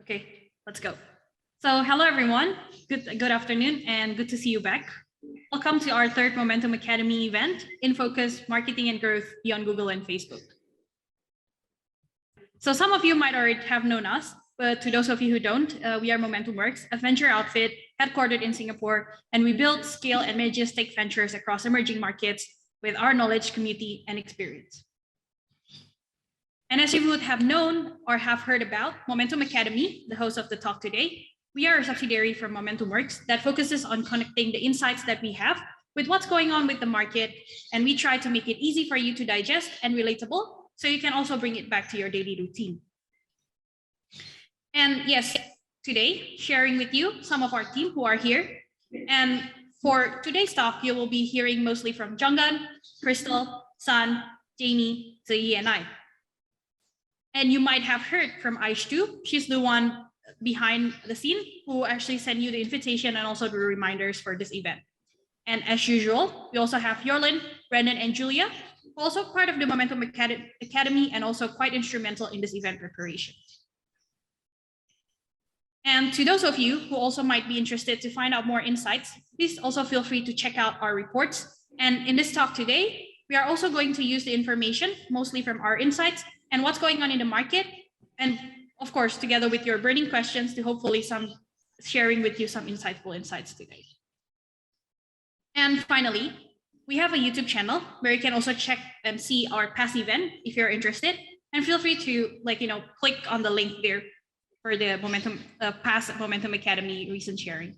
Okay, let's go. So hello everyone, good afternoon and good to see you back. Welcome to our third Momentum Academy event in focus marketing and growth beyond Google and Facebook. So some of you might already have known us, but to those of you who don't, we are Momentum Works, a venture outfit headquartered in Singapore, and we build, scale, and manage tech ventures across emerging markets with our knowledge, community, and experience. And as you would have known or have heard about, Momentum Academy, the host of the talk today, we are a subsidiary from Momentum Works that focuses on connecting the insights that we have with what's going on with the market, and we try to make it easy for you to digest and relatable, so you can also bring it back to your daily routine. And yes, today, sharing with you some of our team who are here. And for today's talk, you will be hearing mostly from Junggan, Crystal, San, Jamie, Zai, and I. And you might have heard from Aish too. She's the one behind the scene who actually sent you the invitation and also the reminders for this event. And as usual, we also have Yorlin, Brendan, and Julia, who are also part of the Momentum Academy and also quite instrumental in this event preparation. And to those of you who also might be interested to find out more insights, please also feel free to check out our reports. And in this talk today, we are also going to use the information mostly from our insights and what's going on in the market, and of course, together with your burning questions to hopefully sharing with you some insightful insights today. And finally, we have a YouTube channel where you can also check and see our past event if you're interested, and feel free to click on the link there for the past Momentum Academy recent sharing.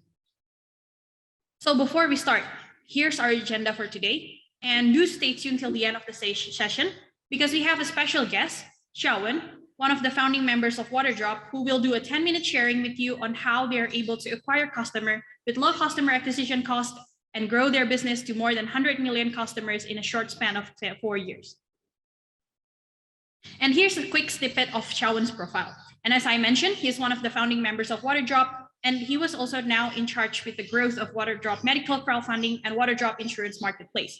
So before we start, here's our agenda for today, and do stay tuned till the end of the session, because we have a special guest, Xiaowen, one of the founding members of Waterdrop, who will do a 10-minute sharing with you on how they're able to acquire customer with low customer acquisition cost and grow their business to more than 100 million customers in a short span of 4 years. And here's a quick snippet of Xiaowen's profile. And as I mentioned, he's one of the founding members of Waterdrop, and he was also now in charge with the growth of Waterdrop Medical Crowdfunding and Waterdrop Insurance Marketplace.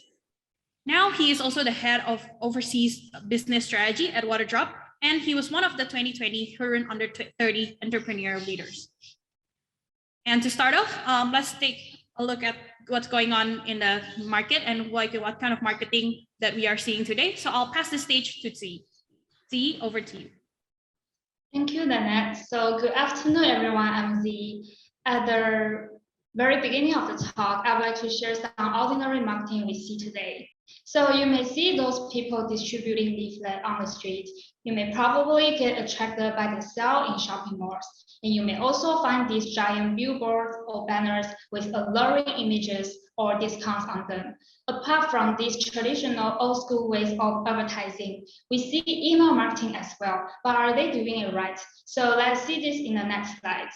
Now he is also the head of overseas business strategy at Waterdrop, and he was one of the 2020 Hurun Under 30 entrepreneurial leaders. And to start off, let's take a look at what's going on in the market and what kind of marketing that we are seeing today. So I'll pass the stage to Zai. Zai, over to you. Thank you, Danette. So good afternoon, everyone. I'm Zai. At the very beginning of the talk, I'd like to share some ordinary marketing we see today. So you may see those people distributing leaflets on the street. You may probably get attracted by the sale in shopping malls. And you may also find these giant billboards or banners with alluring images or discounts on them. Apart from these traditional old school ways of advertising, we see email marketing as well, but are they doing it right? So let's see this in the next slide.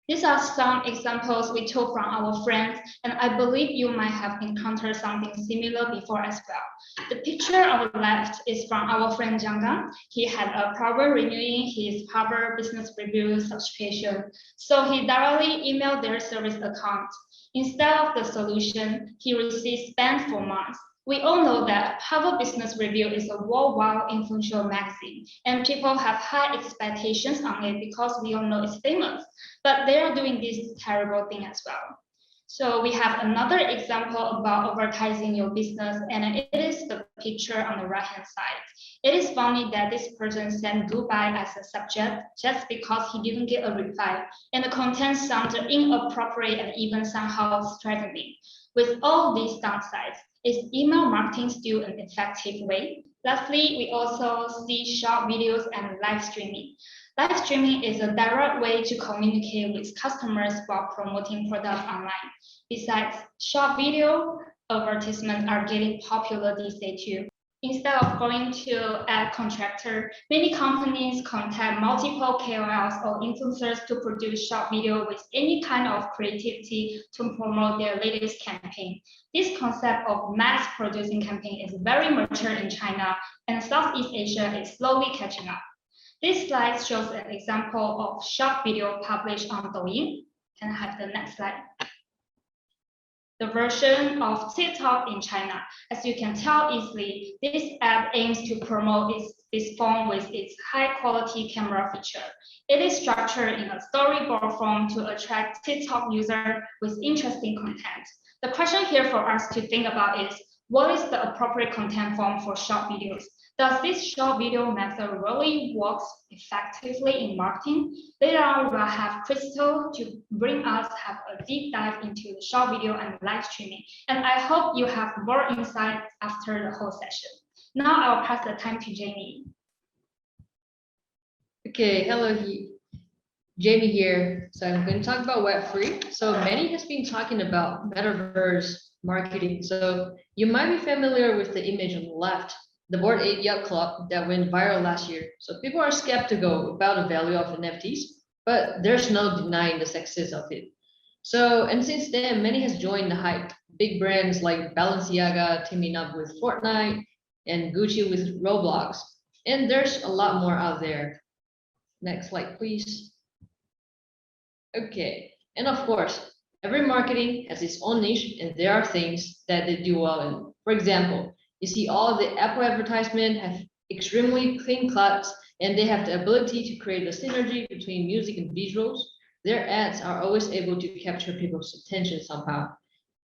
These are some examples we took from our friends, and I believe you might have encountered something similar before as well. The picture on the left is from our friend Junggan. He had a problem renewing his Power Business Review subscription, so he directly emailed their service account. Instead of the solution, he received spam for months. We all know that Harvard Business Review is a worldwide influential magazine, and people have high expectations on it because we all know it's famous, but they are doing this terrible thing as well. So we have another example about advertising your business, and it is the picture on the right-hand side. It is funny that this person sent goodbye as a subject just because he didn't get a reply, and the content sounded inappropriate and even somehow threatening. With all these downsides, is email marketing still an effective way? Lastly, we also see short videos and live streaming. Live streaming is a direct way to communicate with customers while promoting products online. Besides, short video advertisements are getting popular these days too. Instead of going to a contractor, many companies contact multiple KOLs or influencers to produce short video with any kind of creativity to promote their latest campaign. This concept of mass producing campaign is very mature in China, and Southeast Asia is slowly catching up. This slide shows an example of short video published on Douyin. Can I have the next slide? the version of TikTok in China. As you can tell easily, this app aims to promote its phone with its high-quality camera feature. It is structured in a storyboard form to attract TikTok users with interesting content. The question here for us to think about is, what is the appropriate content form for short videos? Does this short video method really works effectively in marketing? Later on, we'll have Crystal to bring us have a deep dive into the short video and live streaming. And I hope you have more insights after the whole session. Now I'll pass the time to Jamie. Okay, hello, Jamie here. So I'm going to talk about Web3. So Manny has been talking about metaverse marketing. So you might be familiar with the image on the left, the Bored Ape Yacht Club that went viral last year. So people are skeptical about the value of NFTs, but there's no denying the success of it. So, and since then, Manny has joined the hype. Big brands like Balenciaga teaming up with Fortnite and Gucci with Roblox. And there's a lot more out there. Next slide, please. Okay, and of course, every marketing has its own niche, and there are things that they do well in. For example, you see all the Apple advertisement have extremely clean cuts, and they have the ability to create a synergy between music and visuals. Their ads are always able to capture people's attention somehow.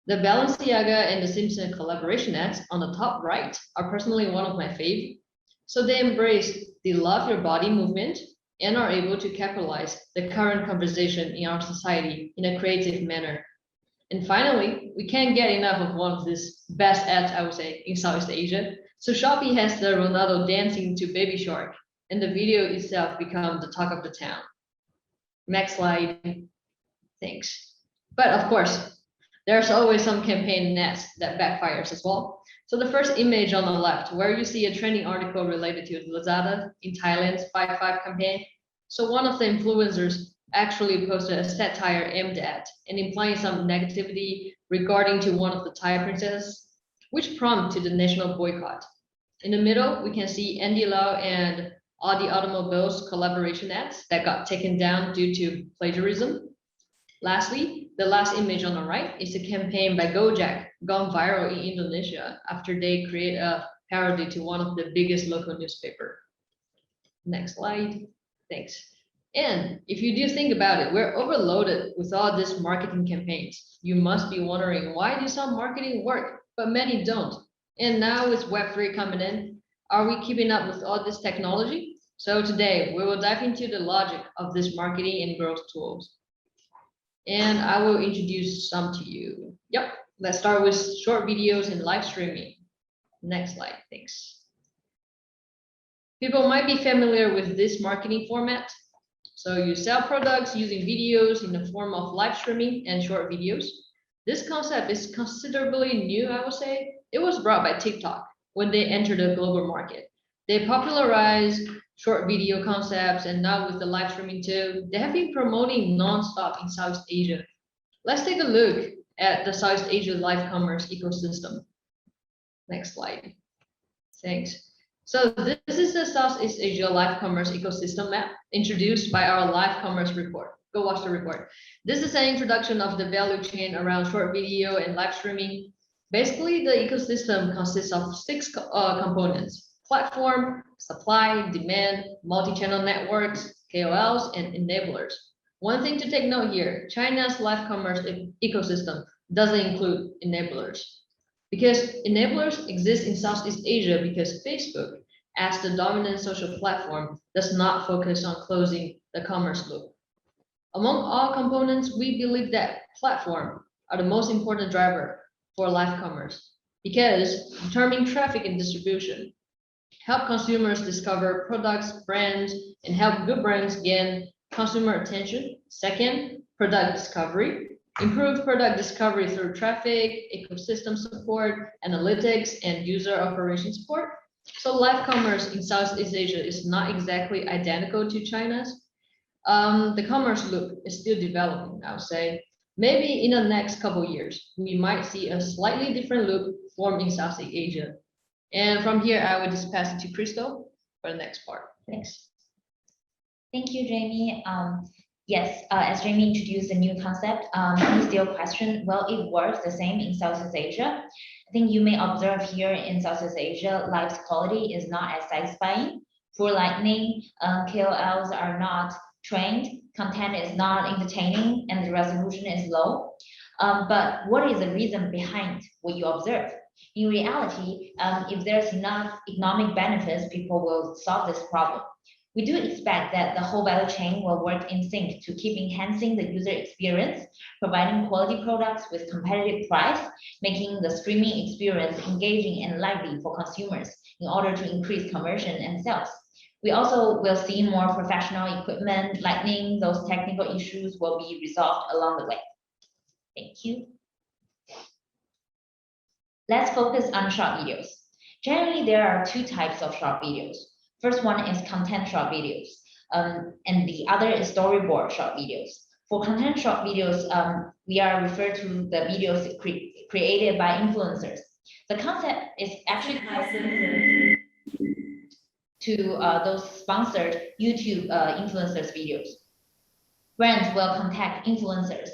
The Balenciaga and the Simpson collaboration ads on the top right are personally one of my favorite. So they embrace the love your body movement and are able to capitalize the current conversation in our society in a creative manner. And finally, we can't get enough of one of these best ads, I would say, in Southeast Asia. So Shopee has the Ronaldo dancing to Baby Shark, and the video itself become the talk of the town. Next slide. Thanks. But of course, there's always some campaign nets that backfires as well. So the first image on the left, where you see a trending article related to Lazada in Thailand's 5-5 campaign. So one of the influencers actually posted a satire aimed at and implying some negativity regarding to one of the Thai princesses, which prompted the national boycott. In the middle, we can see Andy Lau and Audi Automobiles collaboration ads that got taken down due to plagiarism. Lastly, the last image on the right is a campaign by Gojek gone viral in Indonesia after they create a parody to one of the biggest local newspaper. Next slide. Thanks. And if you do think about it, we're overloaded with all these marketing campaigns. You must be wondering, why do some marketing work, but many don't? And now with Web3 coming in, are we keeping up with all this technology? So today we will dive into the logic of this marketing and growth tools. And I will introduce some to you. Yep, let's start with short videos and live streaming. Next slide, thanks. People might be familiar with this marketing format. So you sell products using videos in the form of live streaming and short videos. This concept is considerably new, I would say. It was brought by TikTok when they entered the global market. They popularized short video concepts, and now with the live streaming too, they have been promoting non-stop in Southeast Asia. Let's take a look at the Southeast Asia live commerce ecosystem. Next slide. Thanks. So this is the Southeast Asia live commerce ecosystem map introduced by our live commerce report. Go watch the report. This is an introduction of the value chain around short video and live streaming. Basically, the ecosystem consists of 6 components: platform, supply, demand, multi-channel networks, KOLs, and enablers. One thing to take note here, China's live commerce ecosystem doesn't include enablers, because enablers exist in Southeast Asia because Facebook, as the dominant social platform, does not focus on closing the commerce loop. Among all components, we believe that platform are the most important driver for live commerce, because determining traffic and distribution, help consumers discover products, brands, and help good brands gain consumer attention. Second, product discovery. Improve product discovery through traffic, ecosystem support, analytics, and user operation support. So live commerce in Southeast Asia is not exactly identical to China's. The commerce loop is still developing, I would say. Maybe in the next couple of years, we might see a slightly different loop form in Southeast Asia. And from here, I will just pass it to Crystal for the next part. Thanks. Thank you, Jamie. Yes, as Jamie introduced a new concept, he still questioned, well, it works the same in Southeast Asia. I think you may observe here in Southeast Asia, life's quality is not as satisfying. Poor lighting, KOLs are not trained, content is not entertaining, and the resolution is low. But what is the reason behind what you observe? In reality, if there's enough economic benefits, people will solve this problem. We do expect that the whole value chain will work in sync to keep enhancing the user experience, providing quality products with competitive price, making the streaming experience engaging and lively for consumers in order to increase conversion and sales. We also will see more professional equipment, lighting, those technical issues will be resolved along the way. Thank you. Let's focus on short videos. Generally, there are two types of short videos. First one is content short videos, and the other is storyboard short videos. For content short videos, we are referred to the videos created by influencers. The concept is actually quite similar to those sponsored YouTube influencers videos. Brands will contact influencers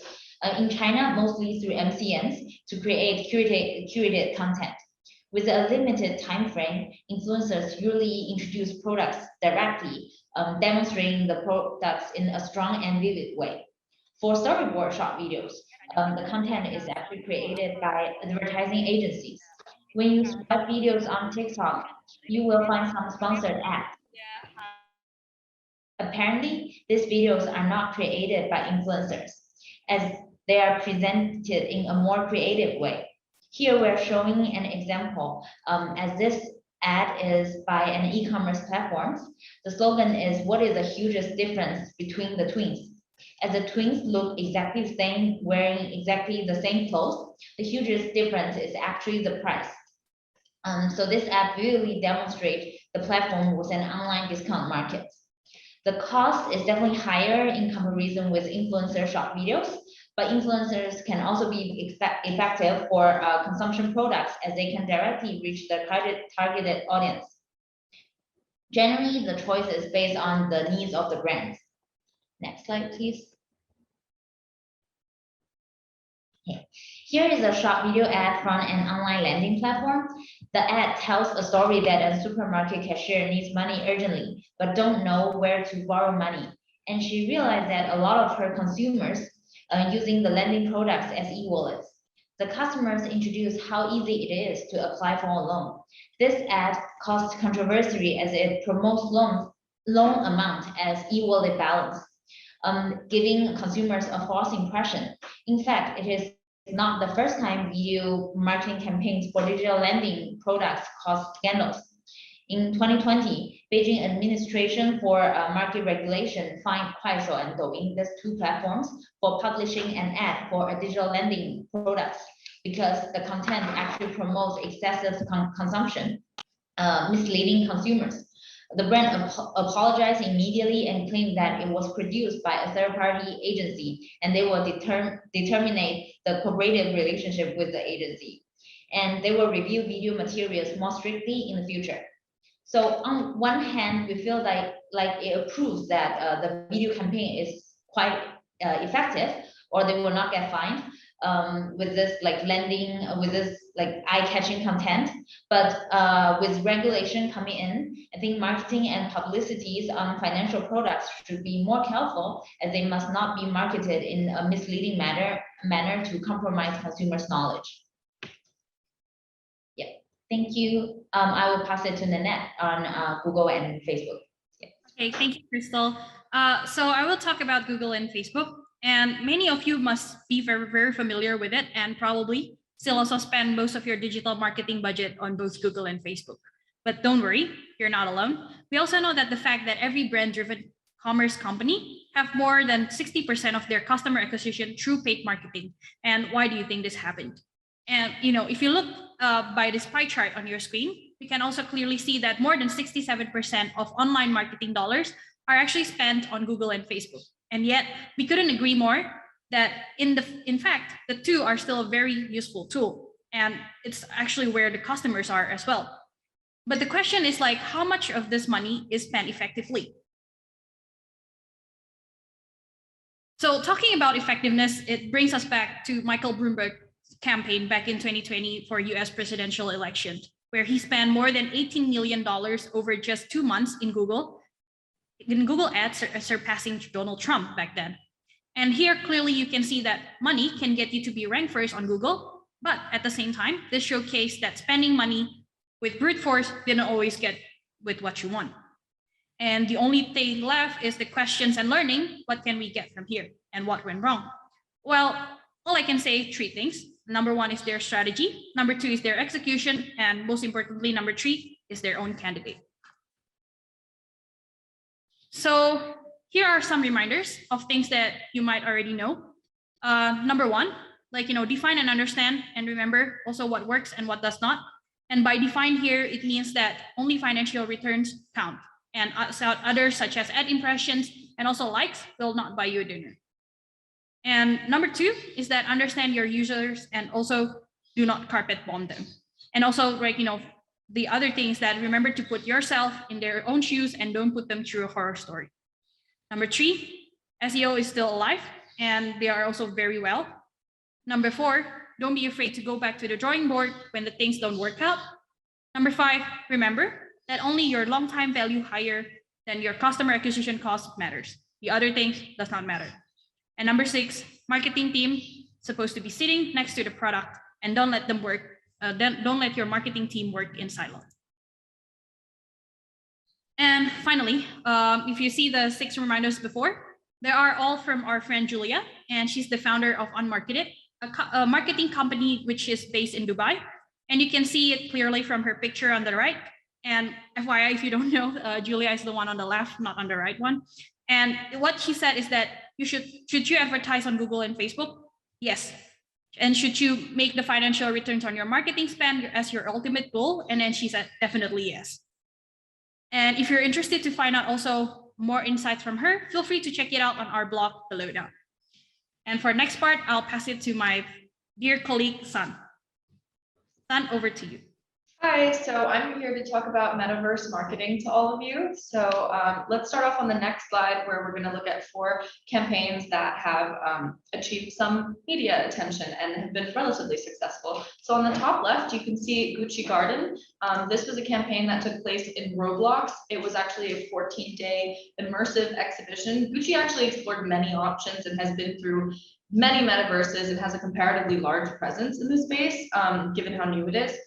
in China, mostly through MCNs, to create curated content. With a limited time frame, influencers usually introduce products directly, demonstrating the products in a strong and vivid way. For storyboard short videos, the content is actually created by advertising agencies. When you swipe videos on TikTok, you will find some sponsored ads. Apparently, these videos are not created by influencers, as they are presented in a more creative way. Here we're showing an example, as this ad is by an e-commerce platform. The slogan is, what is the hugest difference between the twins? As the twins look exactly the same, wearing exactly the same clothes, the hugest difference is actually the price. So this ad really demonstrates the platform was an online discount market. The cost is definitely higher in comparison with influencer short videos, but influencers can also be effective for consumption products as they can directly reach the targeted audience. Generally, the choice is based on the needs of the brands. Next slide, please. Okay. Here is a short video ad from an online lending platform. The ad tells a story that a supermarket cashier needs money urgently, but don't know where to borrow money. And she realized that a lot of her consumers are using the lending products as e-wallets. The customers introduce how easy it is to apply for a loan. This ad caused controversy as it promotes loan amount as e-wallet balance, giving consumers a false impression. In fact, it is not the first time video marketing campaigns for digital lending products caused scandals. In 2020, Beijing Administration for Market Regulation fined Kuaishou and Douyin, these two platforms, for publishing an ad for a digital lending products because the content actually promotes excessive consumption, misleading consumers. The brand apologized immediately and claimed that it was produced by a third-party agency, and they will determine the cooperative relationship with the agency. And they will review video materials more strictly in the future. So on one hand, we feel like it proves that the video campaign is quite effective, or they will not get fined with this like lending, with this like eye-catching content. But with regulation coming in, I think marketing and publicities on financial products should be more careful, as they must not be marketed in a misleading manner to compromise consumers' knowledge. Yeah, thank you. I will pass it to Nanette on Google and Facebook. Yeah. Okay, thank you, Crystal. So I will talk about Google and Facebook, and many of you must be very, very familiar with it, and probably still also spend most of your digital marketing budget on both Google and Facebook. But don't worry, you're not alone. We also know that the fact that every brand-driven commerce company have more than 60% of their customer acquisition through paid marketing. And why do you think this happened? And if you look by this pie chart on your screen, we can also clearly see that more than 67% of online marketing dollars are actually spent on Google and Facebook. And yet we couldn't agree more that in fact, the two are still a very useful tool. And it's actually where the customers are as well. But the question is like, how much of this money is spent effectively? So talking about effectiveness, it brings us back to Michael Bloomberg's campaign back in 2020 for US presidential election, where he spent more than $18 million over just 2 months in Google Ads, surpassing Donald Trump back then. And here, clearly, you can see that money can get you to be ranked first on Google, but at the same time, this showcased that spending money with brute force didn't always get with what you want. And the only thing left is the questions and learning. What can we get from here and what went wrong? Well, all I can say, 3 things. Number 1 is their strategy. Number 2 is their execution. And most importantly, number 3 is their own candidate. So here are some reminders of things that you might already know. Number 1, define and understand and remember also what works and what does not. And by define here, it means that only financial returns count, and others such as ad impressions and also likes will not buy you a dinner. And number 2 is that understand your users and also do not carpet bomb them. And also, the other thing is that remember to put yourself in their own shoes and don't put them through a horror story. Number 3, SEO is still alive and they are also very well. Number 4, don't be afraid to go back to the drawing board when the things don't work out. Number 5, remember that only your long-time value higher than your customer acquisition cost matters. The other things does not matter. And number 6, marketing team supposed to be sitting next to the product and don't let them work. Don't let your marketing team work in silo. And finally, if you see the 6 reminders before, they are all from our friend Julia, and she's the founder of Unmarketed, a marketing company which is based in Dubai. And you can see it clearly from her picture on the right. And FYI, if you don't know, Julia is the one on the left, not on the right one. And what she said is that should you advertise on Google and Facebook? Yes. And should you make the financial returns on your marketing spend as your ultimate goal? And then she said, definitely yes. And if you're interested to find out also more insights from her, feel free to check it out on our blog below now. And for next part, I'll pass it to my dear colleague, Sun. Sun, over to you. Hi, so I'm here to talk about metaverse marketing to all of you. So let's start off on the next slide where we're going to look at 4 campaigns that have achieved some media attention and have been relatively successful. So on the top left, you can see Gucci Garden. This was a campaign that took place in Roblox. It was actually a 14-day immersive exhibition. Gucci actually explored many options and has been through many metaverses and has a comparatively large presence in the space, given how new it is.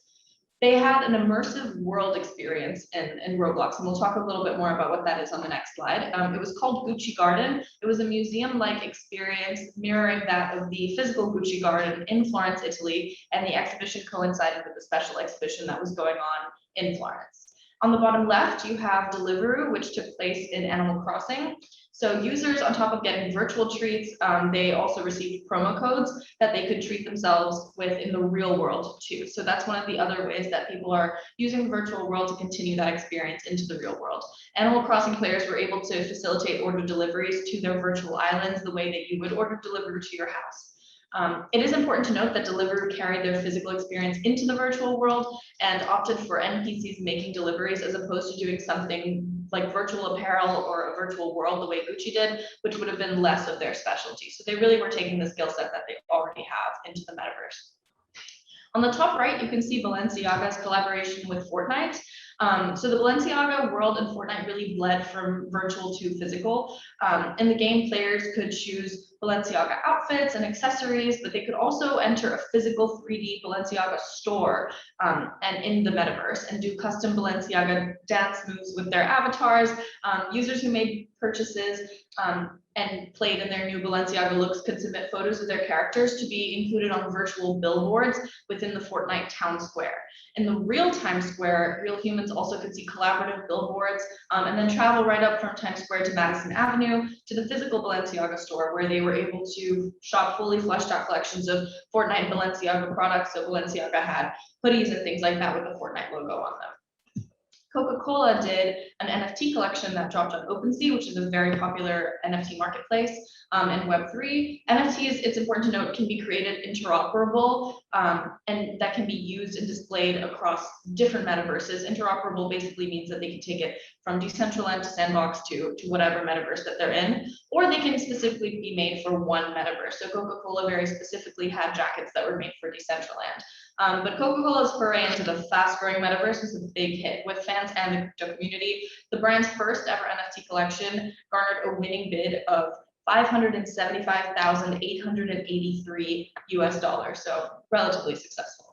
They had an immersive world experience in Roblox, and we'll talk a little bit more about what that is on the next slide. It was called Gucci Garden. It was a museum-like experience mirroring that of the physical Gucci Garden in Florence, Italy, and the exhibition coincided with the special exhibition that was going on in Florence. On the bottom left, you have Deliveroo, which took place in Animal Crossing. So users, on top of getting virtual treats, they also received promo codes that they could treat themselves with in the real world too. So that's one of the other ways that people are using the virtual world to continue that experience into the real world. Animal Crossing players were able to facilitate order deliveries to their virtual islands the way that you would order delivery to your house. It is important to note that Deliveroo carried their physical experience into the virtual world and opted for NPCs making deliveries as opposed to doing something like virtual apparel or a virtual world the way Gucci did, which would have been less of their specialty. So they really were taking the skill set that they already have into the metaverse. On the top right, you can see Balenciaga's collaboration with Fortnite. So the Balenciaga world in Fortnite really bled from virtual to physical. In the game, players could choose Balenciaga outfits and accessories, but they could also enter a physical 3D Balenciaga store and in the metaverse and do custom Balenciaga dance moves with their avatars. Users who made purchases and played in their new Balenciaga looks could submit photos of their characters to be included on virtual billboards within the Fortnite town square. In the real-time square, real humans also could see collaborative billboards and then travel right up from Times Square to Madison Avenue to the physical Balenciaga store where they were able to shop fully fleshed out collections of Fortnite and Balenciaga products. So Balenciaga had hoodies and things like that with the Fortnite logo on them. Coca-Cola did an NFT collection that dropped on OpenSea, which is a very popular NFT marketplace in Web3. NFTs, it's important to note, can be created interoperable and that can be used and displayed across different metaverses. Interoperable basically means that they can take it from Decentraland to Sandbox to whatever metaverse that they're in, or they can specifically be made for one metaverse. So Coca-Cola very specifically had jackets that were made for Decentraland. But Coca-Cola's foray into the fast-growing metaverse was a big hit with fans and the crypto community. The brand's first ever NFT collection garnered a winning bid of $575,883 US, so relatively successful.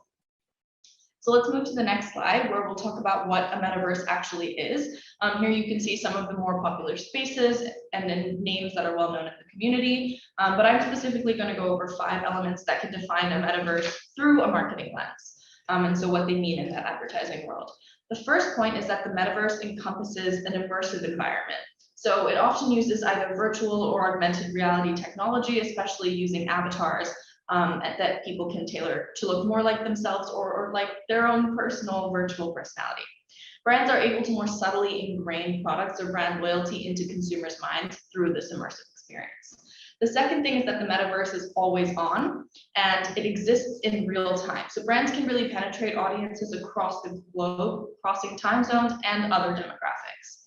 So let's move to the next slide where we'll talk about what a metaverse actually is. Here you can see some of the more popular spaces and then names that are well known in the community. But I'm specifically going to go over 5 elements that can define a metaverse through a marketing lens. And so what they mean in that advertising world. The first point is that the metaverse encompasses an immersive environment. So it often uses either virtual or augmented reality technology, especially using avatars that people can tailor to look more like themselves or like their own personal virtual personality. Brands are able to more subtly ingrain products or brand loyalty into consumers' minds through this immersive experience. The second thing is that the metaverse is always on and it exists in real time. So brands can really penetrate audiences across the globe, crossing time zones and other demographics.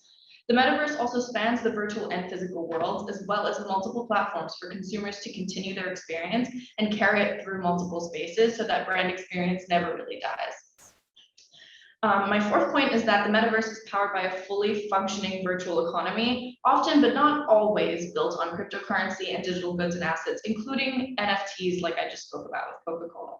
The metaverse also spans the virtual and physical worlds, as well as multiple platforms for consumers to continue their experience and carry it through multiple spaces so that brand experience never really dies. My fourth point is that the metaverse is powered by a fully functioning virtual economy, often but not always built on cryptocurrency and digital goods and assets, including NFTs like I just spoke about with Coca-Cola.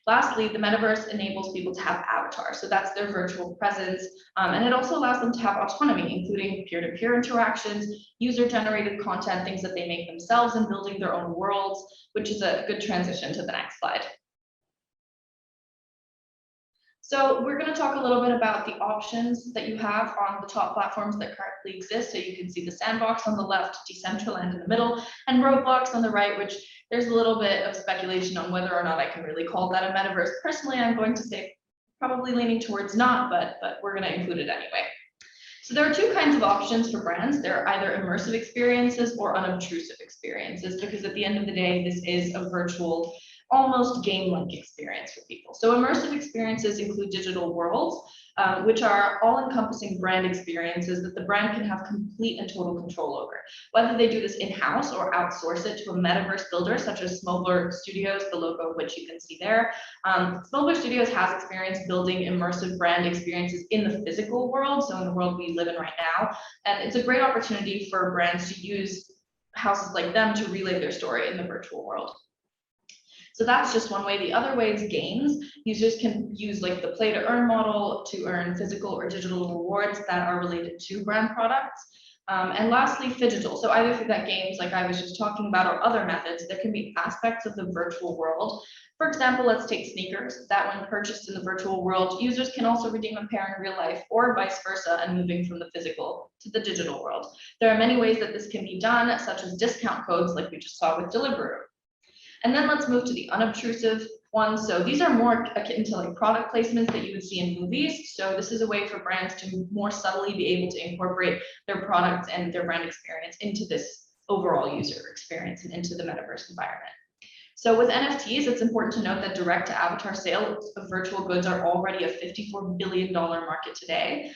Lastly, the metaverse enables people to have avatars, so that's their virtual presence, and it also allows them to have autonomy, including peer-to-peer interactions, user-generated content, things that they make themselves, and building their own worlds, which is a good transition to the next slide. So we're going to talk a little bit about the options that you have on the top platforms that currently exist. So you can see the Sandbox on the left, Decentraland in the middle, and Roblox on the right, which there's a little bit of speculation on whether or not I can really call that a metaverse. Personally, I'm going to say probably leaning towards not, but we're going to include it anyway. So there are 2 kinds of options for brands. There are either immersive experiences or unobtrusive experiences, because at the end of the day, this is a virtual, almost game-like experience for people. So immersive experiences include digital worlds, which are all-encompassing brand experiences that the brand can have complete and total control over. Whether they do this in-house or outsource it to a metaverse builder, such as Smuggler Studios, the logo of which you can see there. Smuggler Studios has experience building immersive brand experiences in the physical world, so in the world we live in right now. And it's a great opportunity for brands to use houses like them to relay their story in the virtual world. So that's just one way. The other way is games. Users can use like the play to earn model to earn physical or digital rewards that are related to brand products. And lastly, phygital. So either through that games like I was just talking about or other methods, there can be aspects of the virtual world. For example, let's take sneakers that when purchased in the virtual world, users can also redeem a pair in real life or vice versa and moving from the physical to the digital world. There are many ways that this can be done, such as discount codes like we just saw with Deliveroo. And then let's move to the unobtrusive ones. So these are more akin to like product placements that you would see in movies. So this is a way for brands to more subtly be able to incorporate their products and their brand experience into this overall user experience and into the metaverse environment. So with NFTs, it's important to note that direct to avatar sales of virtual goods are already a $54 billion market today.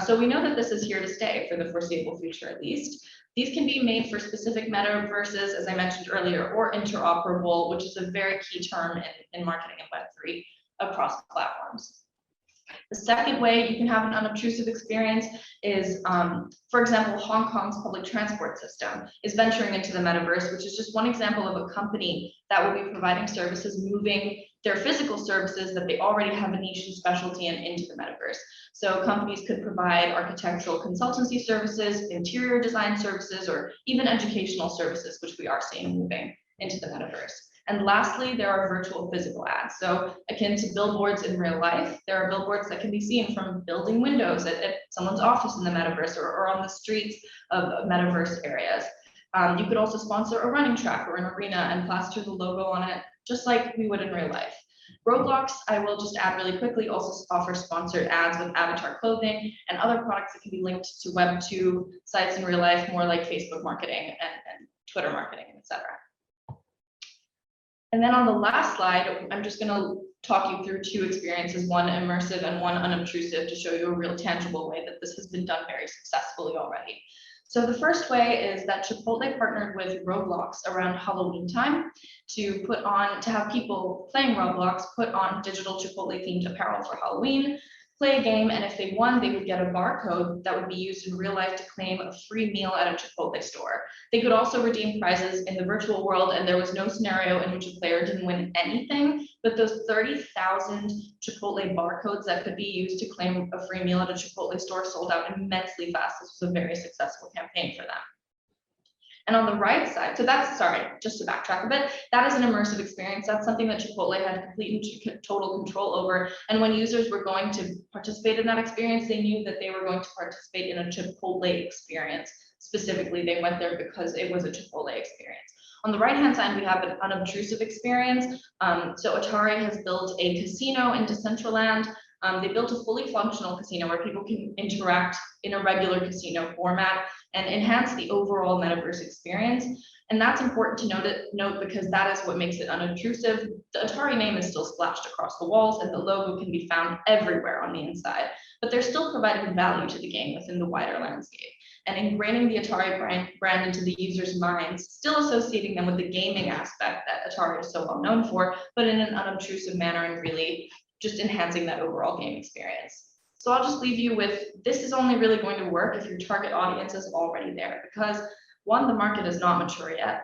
So we know that this is here to stay for the foreseeable future, at least. These can be made for specific metaverses, as I mentioned earlier, or interoperable, which is a very key term in marketing and Web3 across platforms. The second way you can have an unobtrusive experience is, for example, Hong Kong's public transport system is venturing into the metaverse, which is just one example of a company that will be providing services, moving their physical services that they already have a niche and specialty in into the metaverse. So companies could provide architectural consultancy services, interior design services, or even educational services, which we are seeing moving into the metaverse. And lastly, there are virtual physical ads. So akin to billboards in real life, there are billboards that can be seen from building windows at someone's office in the metaverse or on the streets of metaverse areas. You could also sponsor a running track or an arena and plaster the logo on it, just like we would in real life. Roblox, I will just add really quickly, also offers sponsored ads with avatar clothing and other products that can be linked to Web2 sites in real life, more like Facebook marketing and Twitter marketing, etc. And then on the last slide, I'm just going to talk you through two experiences, one immersive and one unobtrusive, to show you a real tangible way that this has been done very successfully already. So the first way is that Chipotle partnered with Roblox around Halloween time to have people playing Roblox put on digital Chipotle themed apparel for Halloween, play a game, and if they won, they would get a barcode that would be used in real life to claim a free meal at a Chipotle store. They could also redeem prizes in the virtual world, and there was no scenario in which a player didn't win anything, but those 30,000 Chipotle barcodes that could be used to claim a free meal at a Chipotle store sold out immensely fast. This was a very successful campaign for them. And on the right side, so that's, sorry, just to backtrack a bit, that is an immersive experience. That's something that Chipotle had complete and total control over. And when users were going to participate in that experience, they knew that they were going to participate in a Chipotle experience. Specifically, they went there because it was a Chipotle experience. On the right-hand side, we have an unobtrusive experience. So Atari has built a casino in Decentraland. They built a fully functional casino where people can interact in a regular casino format and enhance the overall metaverse experience. And that's important to note because that is what makes it unobtrusive. The Atari name is still splashed across the walls and the logo can be found everywhere on the inside, but they're still providing value to the game within the wider landscape and ingraining the Atari brand into the users' minds, still associating them with the gaming aspect that Atari is so well known for, but in an unobtrusive manner and really just enhancing that overall game experience. So I'll just leave you with, this is only really going to work if your target audience is already there, because one, the market is not mature yet.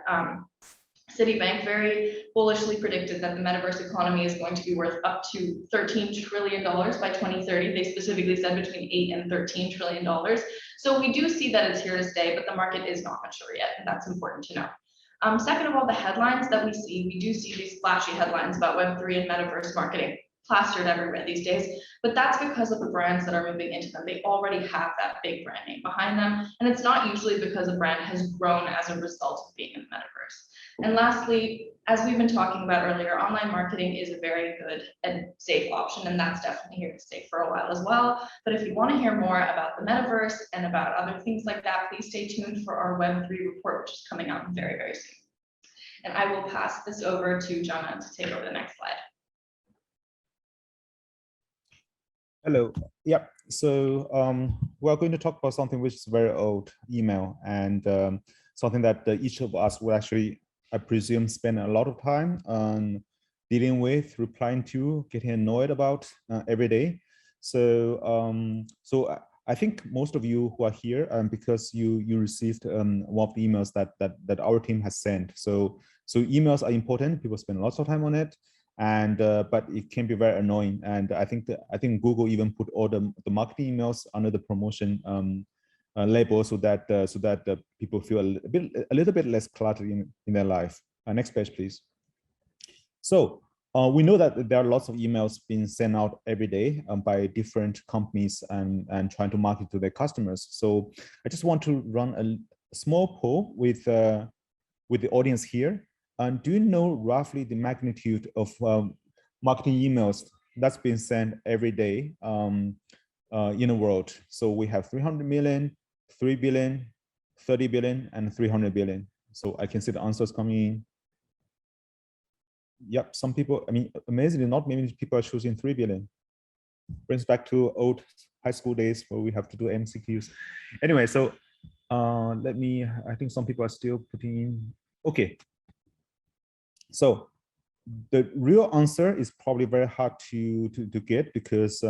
Citibank very bullishly predicted that the metaverse economy is going to be worth up to $13 trillion by 2030. They specifically said between $8 and $13 trillion. So we do see that it's here to stay, but the market is not mature yet, and that's important to know. Second of all, the headlines that we do see these flashy headlines about Web3 and metaverse marketing plastered everywhere these days, but that's because of the brands that are moving into them. They already have that big brand name behind them, and it's not usually because a brand has grown as a result of being in the metaverse. And lastly, as we've been talking about earlier, online marketing is a very good and safe option, and that's definitely here to stay for a while as well. But if you want to hear more about the metaverse and about other things like that, please stay tuned for our Web3 report, which is coming out very, very soon. And I will pass this over to Jana to take over the next slide. Hello. Yeah. So we're going to talk about something which is very old, email, and something that each of us will actually, I presume, spend a lot of time on dealing with, replying to, getting annoyed about every day. So I think most of you who are here, because you received one of the emails that our team has sent. So emails are important. People spend lots of time on it. And but it can be very annoying, and I think Google even put all the marketing emails under the promotion label so that people feel a little bit less cluttered in their life. Next page, please. So we know that there are lots of emails being sent out every day by different companies and trying to market to their customers. So I just want to run a small poll with the audience here. Do you know roughly the magnitude of marketing emails that's been sent every day in the world? So we have 300 million, 3 billion, 30 billion, and 300 billion. So I can see the answers coming in. Yep, some people, I mean, amazingly, not many people are choosing 3 billion. Brings back to old high school days where we have to do MCQs. Anyway, so I think some people are still putting in, okay. So the real answer is probably very hard to get because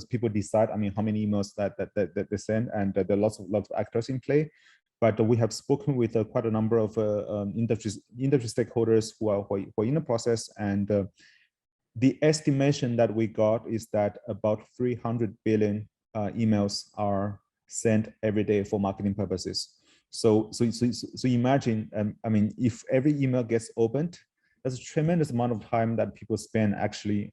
people decide, I mean, how many emails that they send, and there are lots of actors in play. But we have spoken with quite a number of industry stakeholders who are in the process, and the estimation that we got is that about 300 billion emails are sent every day for marketing purposes. So imagine, I mean, if every email gets opened, there's a tremendous amount of time that people spend actually,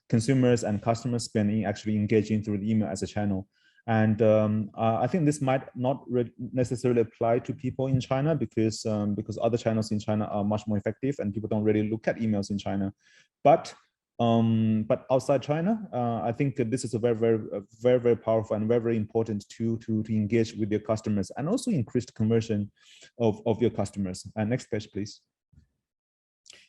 consumers and customers spending actually engaging through the email as a channel. And I think this might not necessarily apply to people in China because other channels in China are much more effective and people don't really look at emails in China. But outside China, I think this is a very powerful and very important tool to engage with your customers and also increase the conversion of your customers. And next page, please.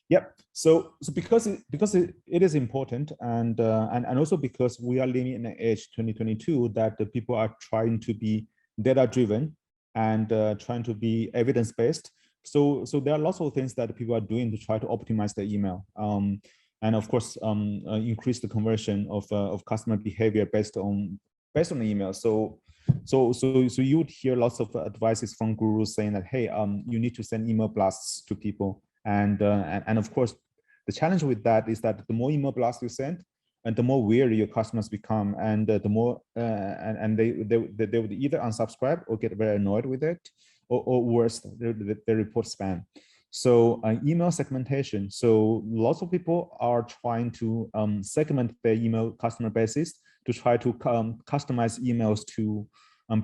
Yep. So it is important, and also because we are living in an age 2022 that the people are trying to be data driven and trying to be evidence based. So there are lots of things that people are doing to try to optimize their email, and of course increase the conversion of customer behavior based on the email. So you would hear lots of advices from gurus saying that, hey, you need to send email blasts to people. And of course, the challenge with that is that the more email blasts you send, and the more weary your customers become, and the more and they would either unsubscribe or get very annoyed with it, or worse, they report spam. So email segmentation. So lots of people are trying to segment their email customer bases to try to customize emails to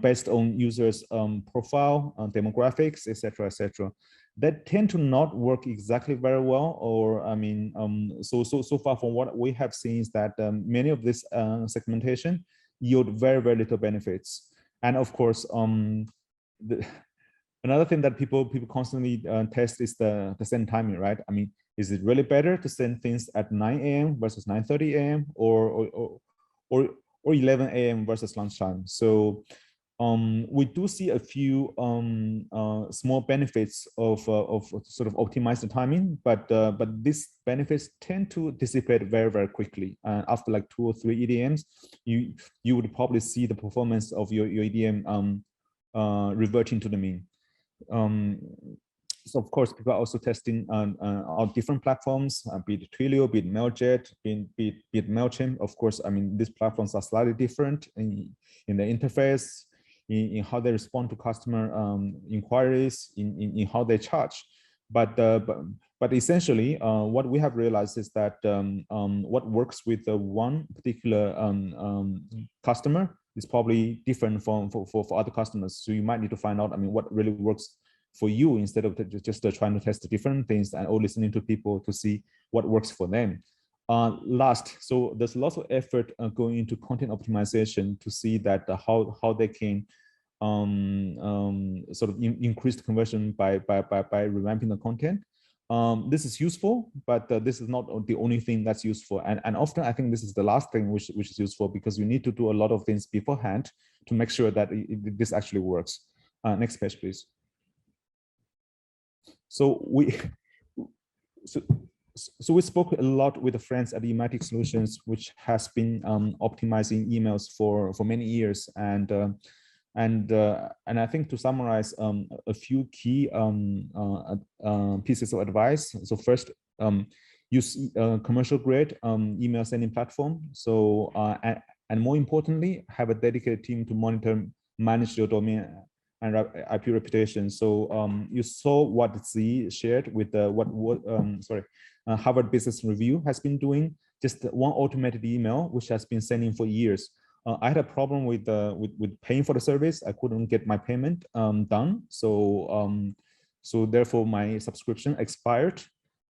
based on users' profile, demographics, etc., etc. That tend to not work exactly very well, or I mean, so far from what we have seen is that many of this segmentation yield very little benefits. And of course, another thing that people constantly test is the send timing, right? I mean, is it really better to send things at 9 a.m. versus 9:30 a.m. or 11 a.m. versus lunchtime? So we do see a few small benefits of sort of optimize the timing, but these benefits tend to dissipate very quickly. After like 2 or 3 EDMs, you would probably see the performance of your EDM reverting to the mean. So of course, people are also testing on different platforms, be it Twilio, be it Mailjet, be it MailChimp. Of course, I mean, these platforms are slightly different in the interface, in how they respond to customer inquiries, in how they charge. But essentially, what we have realized is that what works with one particular customer is probably different for other customers. So you might need to find out, I mean, what really works for you, instead of just trying to test different things or listening to people to see what works for them. Last, so there's lots of effort going into content optimization to see that how they can sort of increase the conversion by revamping the content. This is useful, but this is not the only thing that's useful. And often I think this is the last thing which is useful, because you need to do a lot of things beforehand to make sure that this actually works. Next page, please. So we spoke a lot with the friends at Ematic Solutions, which has been optimizing emails for many years, and I think to summarize a few key pieces of advice. So first, use commercial grade email sending platform. So and more importantly, have a dedicated team to monitor, manage your domain and IP reputation. So you saw what Z shared with Harvard Business Review has been doing. Just one automated email which has been sending for years. I had a problem with paying for the service. I couldn't get my payment done. So therefore my subscription expired.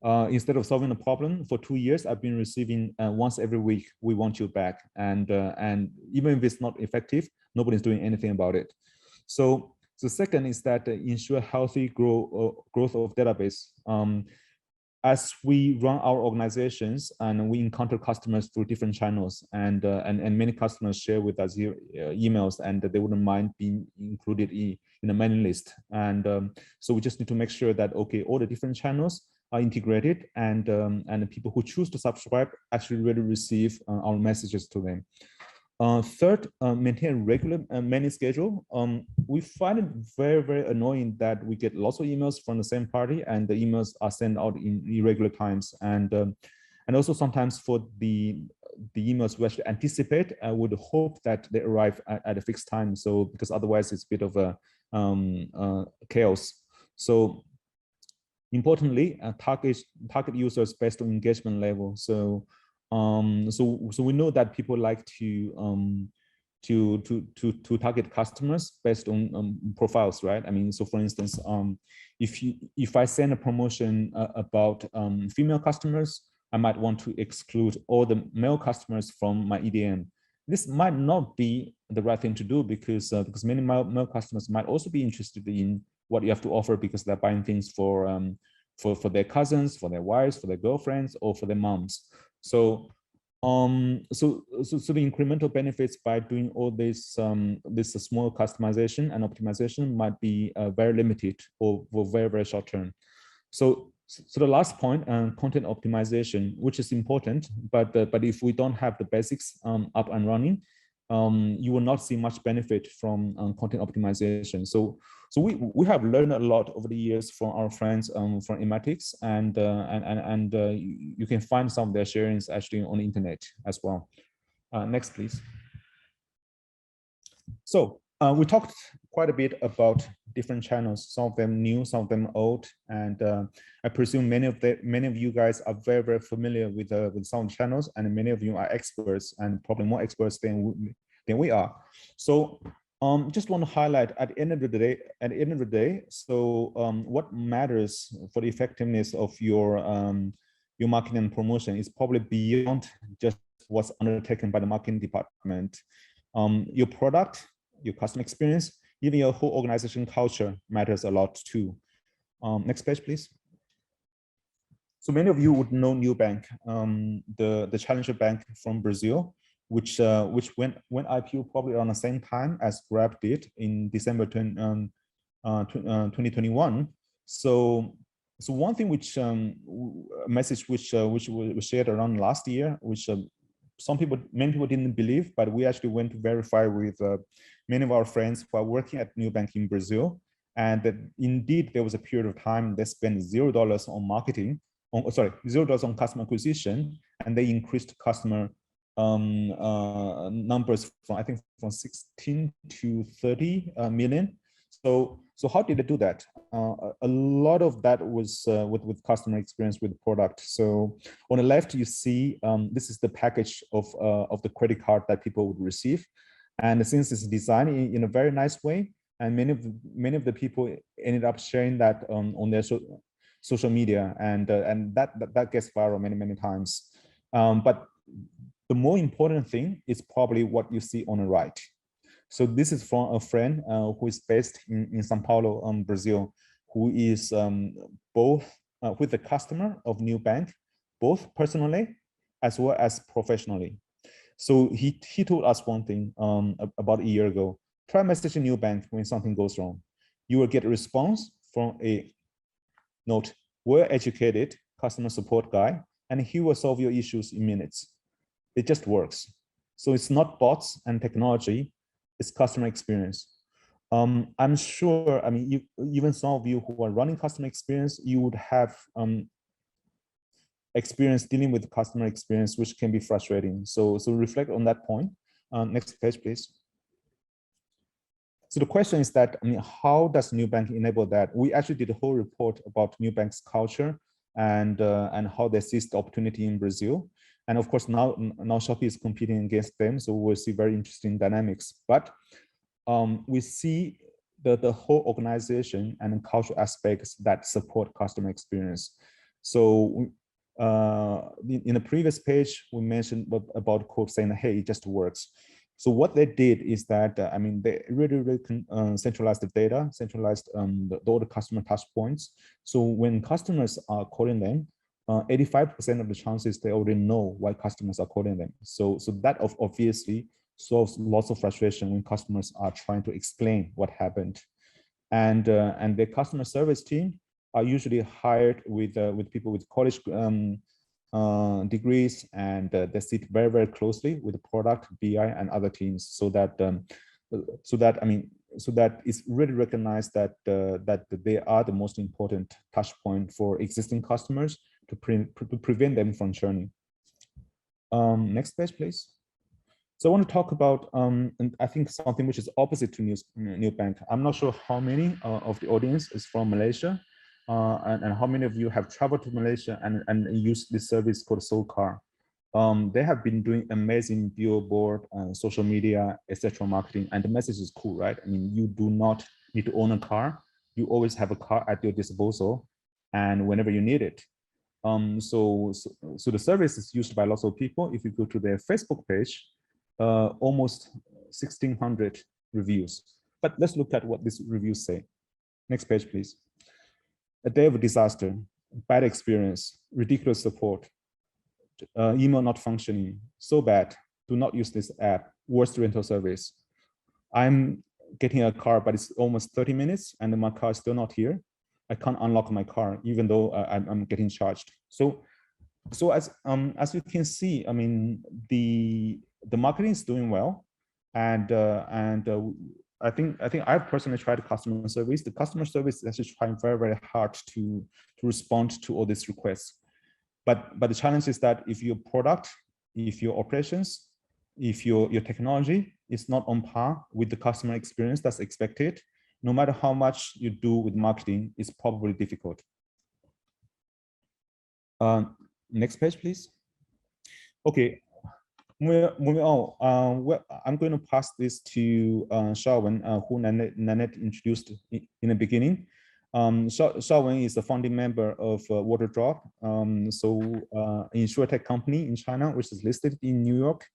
Instead of solving the problem for 2 years, I've been receiving once every week, we want you back. And even if it's not effective, nobody's doing anything about it. So second is that ensure healthy growth of database. As we run our organizations and we encounter customers through different channels, and many customers share with us emails, and they wouldn't mind being included in a mailing list. And so we just need to make sure that, okay, all the different channels are integrated, and the people who choose to subscribe actually really receive our messages to them. Third, maintain a regular mailing schedule. We find it very annoying that we get lots of emails from the same party, and the emails are sent out in irregular times. And also sometimes for the emails we actually anticipate, I would hope that they arrive at a fixed time. So because otherwise it's a bit of a chaos. So importantly, target users based on engagement level. So we know that people like to target customers based on profiles, right? I mean, so for instance, if I send a promotion about female customers, I might want to exclude all the male customers from my EDM. This might not be the right thing to do, because many male customers might also be interested in what you have to offer, because they're buying things for for their cousins, for their wives, for their girlfriends, or for their moms. So the incremental benefits by doing all this small customization and optimization might be very limited or very, very short term. So the last point, content optimization, which is important, but if we don't have the basics up and running, you will not see much benefit from content optimization. So we have learned a lot over the years from our friends from Ematics, and you can find some of their sharings actually on the internet as well. Next, please. So we talked quite a bit about different channels, some of them new, some of them old, and I presume many of you guys are very, very familiar with some channels, and many of you are experts, and probably more experts than we are. So just want to highlight at the end of the day, so what matters for the effectiveness of your marketing and promotion is probably beyond just what's undertaken by the marketing department. Your product, your customer experience, even your whole organization culture matters a lot too. Next page, please. So many of you would know Nubank, the challenger bank from Brazil, which went IPO probably around the same time as Grab did in December 2021. So one thing which message which was shared around last year, which many people didn't believe, but we actually went to verify with many of our friends who are working at Nubank in Brazil, and that indeed there was a period of time they spent $0 on marketing, $0 on customer acquisition, and they increased customer numbers from, I think, from 16 to 30 million. So how did they do that? A lot of that was with customer experience with the product. So on the left, you see this is the package of the credit card that people would receive, and since it's designed in a very nice way, and many of the people ended up sharing that on their social media, and that gets viral many times. But the more important thing is probably what you see on the right. So this is from a friend who is based in São Paulo, Brazil, who is both with the customer of Nubank, both personally as well as professionally. So he told us one thing about a year ago: try messaging Nubank when something goes wrong. You will get a response from a well-educated customer support guy, and he will solve your issues in minutes. It just works. So it's not bots and technology, it's customer experience. I'm sure, I mean, even some of you who are running customer experience, you would have experience dealing with customer experience, which can be frustrating. So reflect on that point. Next page, please. So the question is that, I mean, how does Nubank enable that? We actually did a whole report about Nubank's culture and how they seize the opportunity in Brazil. And of course, now Shopee is competing against them, so we'll see very interesting dynamics. But we see the whole organization and cultural aspects that support customer experience. So in the previous page, we mentioned about code saying, hey, it just works. So what they did is that, I mean, they really centralized the data, centralized all the customer touch points. So when customers are calling them, 85% of the chances they already know why customers are calling them. So that obviously solves lots of frustration when customers are trying to explain what happened. And the customer service team are usually hired with people with college degrees, and they sit very closely with the product, BI, and other teams, so that it's really recognized that they are the most important touch point for existing customers to prevent them from churning. Next page, please. So I want to talk about, and I think something which is opposite to Nubank. I'm not sure how many of the audience is from Malaysia, and how many of you have traveled to Malaysia and used this service called Soulcar. They have been doing amazing billboard, social media, etc. marketing, and the message is cool, right? I mean, you do not need to own a car. You always have a car at your disposal, and whenever you need it. So the service is used by lots of people. If you go to their Facebook page, almost 1,600 reviews. But let's look at what these reviews say. Next page, please. A day of a disaster. bad experience, ridiculous support, email not functioning, so bad, do not use this app, worst rental service. I'm getting a car, but it's almost 30 minutes and my car is still not here. I can't unlock my car, even though I'm getting charged. So as you can see, I mean, the marketing is doing well, and I think I've personally tried customer service. The customer service is actually trying very, very hard to respond to all these requests. But the challenge is that if your product, if your operations, if your technology is not on par with the customer experience that's expected, no matter how much you do with marketing, it's probably difficult. Next page, please. Okay, moving on. Well, I'm going to pass this to Shaowen, who Nanette introduced in the beginning. Shaowen is a founding member of Waterdrop, an insurtech company in China, which is listed in New York,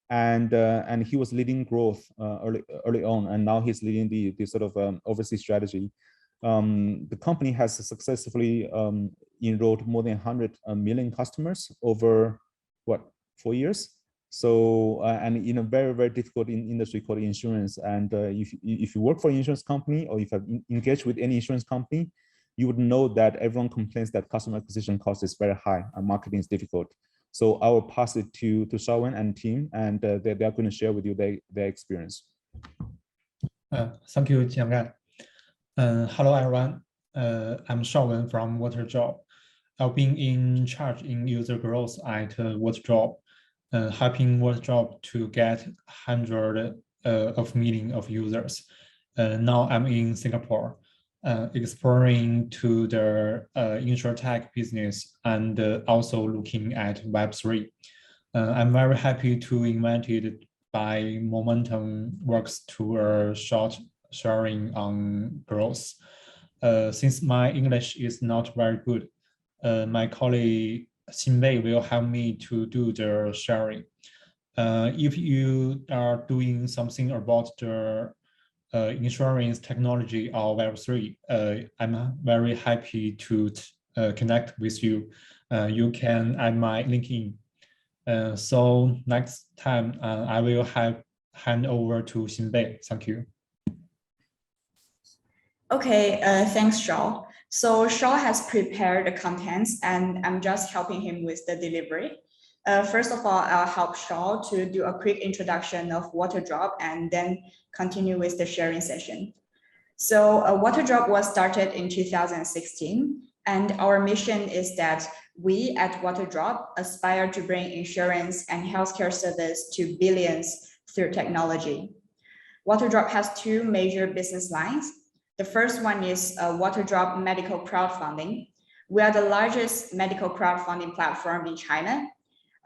and he was leading growth early on, and now he's leading the sort of overseas strategy. The company has successfully enrolled more than 100 million customers over 4 years. So and in a very, very difficult industry called insurance. And if you work for an insurance company, or if you have engaged with any insurance company, you would know that everyone complains that customer acquisition cost is very high and marketing is difficult. So I will pass it to Shaowen and team, and they are going to share with you their experience. Thank you, Jiangan. Hello, everyone. I'm Shaowen from Waterdrop. I've been in charge in user growth at Waterdrop, helping Waterdrop to get 100 of million of users. Now I'm in Singapore, exploring to the insurtech business and also looking at Web3. I'm very happy to be invited by Momentum Works to a short sharing on growth. Since my English is not very good, my colleague Xinbei will help me to do the sharing. If you are doing something about the insurance technology or Web3, I'm very happy to connect with you. You can add my LinkedIn. So next time I will hand over to Xinbei. Thank you. Okay, thanks, Shaw. So Shaw has prepared the contents and I'm just helping him with the delivery. First of all, I'll help Shaw to do a quick introduction of Waterdrop and then continue with the sharing session. So Waterdrop was started in 2016, and our mission is that we at Waterdrop aspire to bring insurance and healthcare service to billions through technology. Waterdrop has two major business lines. The first one is Waterdrop Medical Crowdfunding. We are the largest medical crowdfunding platform in China.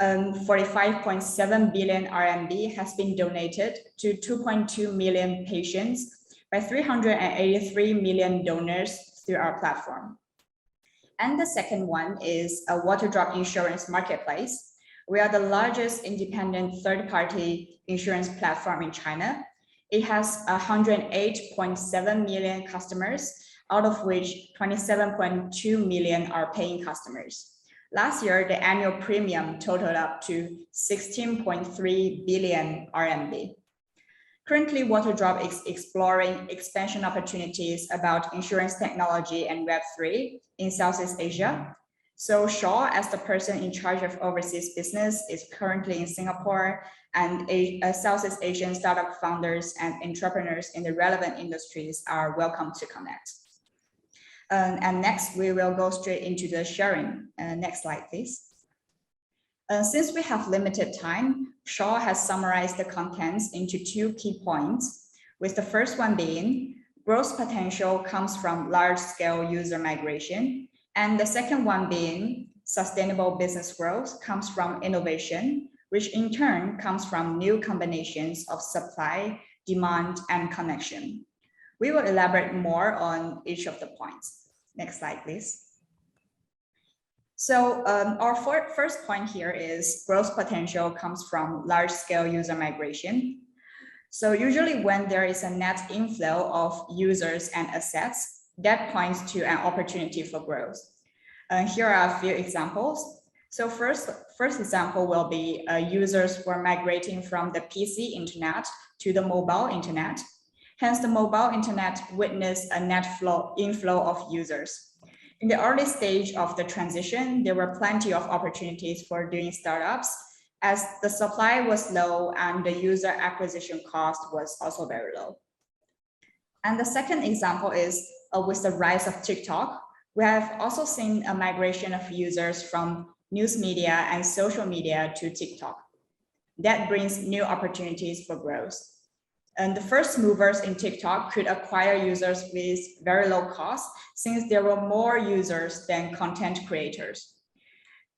45.7 billion RMB has been donated to 2.2 million patients by 383 million donors through our platform. And the second one is a Waterdrop Insurance Marketplace. We are the largest independent third-party insurance platform in China. It has 108.7 million customers, out of which 27.2 million are paying customers. Last year, the annual premium totaled up to 16.3 billion RMB. Currently, Waterdrop is exploring expansion opportunities about insurance technology and Web3 in Southeast Asia. So Shaw, as the person in charge of overseas business, is currently in Singapore, and Southeast Asian startup founders and entrepreneurs in the relevant industries are welcome to connect. And next, we will go straight into the sharing. Next slide, please. Since we have limited time, Shaw has summarized the contents into two key points, with the first one being growth potential comes from large-scale user migration, and the second one being sustainable business growth comes from innovation, which in turn comes from new combinations of supply, demand, and connection. We will elaborate more on each of the points. Next slide, please. So our first point here is growth potential comes from large-scale user migration. So usually when there is a net inflow of users and assets, that points to an opportunity for growth. Here are a few examples. So first example will be users were migrating from the PC internet to the mobile internet. Hence, the mobile internet witnessed a net inflow of users. In the early stage of the transition, there were plenty of opportunities for doing startups as the supply was low and the user acquisition cost was also very low. And the second example is with the rise of TikTok, we have also seen a migration of users from news media and social media to TikTok. That brings new opportunities for growth. And the first movers in TikTok could acquire users with very low cost since there were more users than content creators.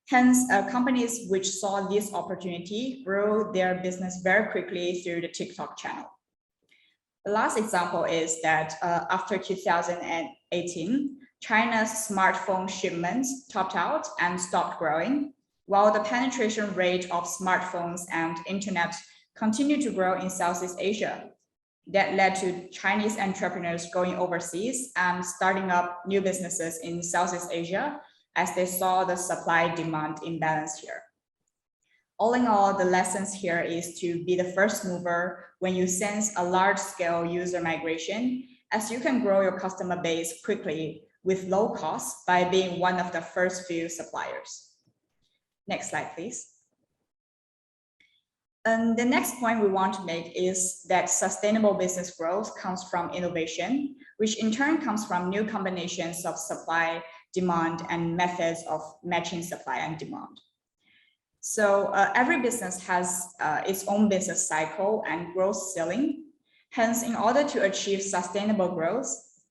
Hence, companies which saw this opportunity grew their business very quickly through the TikTok channel. The last example is that after 2018, China's smartphone shipments topped out and stopped growing, while the penetration rate of smartphones and internet continued to grow in Southeast Asia. That led to Chinese entrepreneurs going overseas and starting up new businesses in Southeast Asia as they saw the supply-demand imbalance here. All in all, the lessons here is to be the first mover when you sense a large-scale user migration, as you can grow your customer base quickly with low costs by being one of the first few suppliers. Next slide, please. And the next point we want to make is that sustainable business growth comes from innovation, which in turn comes from new combinations of supply, demand, and methods of matching supply and demand. So every business has its own business cycle and growth ceiling. Hence, in order to achieve sustainable growth,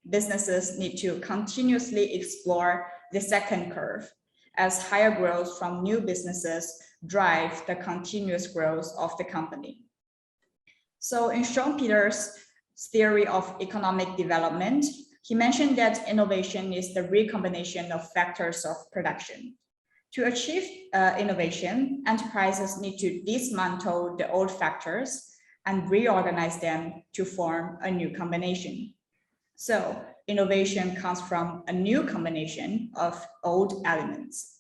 businesses need to continuously explore the second curve, as higher growth from new businesses drive the continuous growth of the company. So in Schumpeter's theory of economic development, he mentioned that innovation is the recombination of factors of production. To achieve innovation, enterprises need to dismantle the old factors and reorganize them to form a new combination. So innovation comes from a new combination of old elements.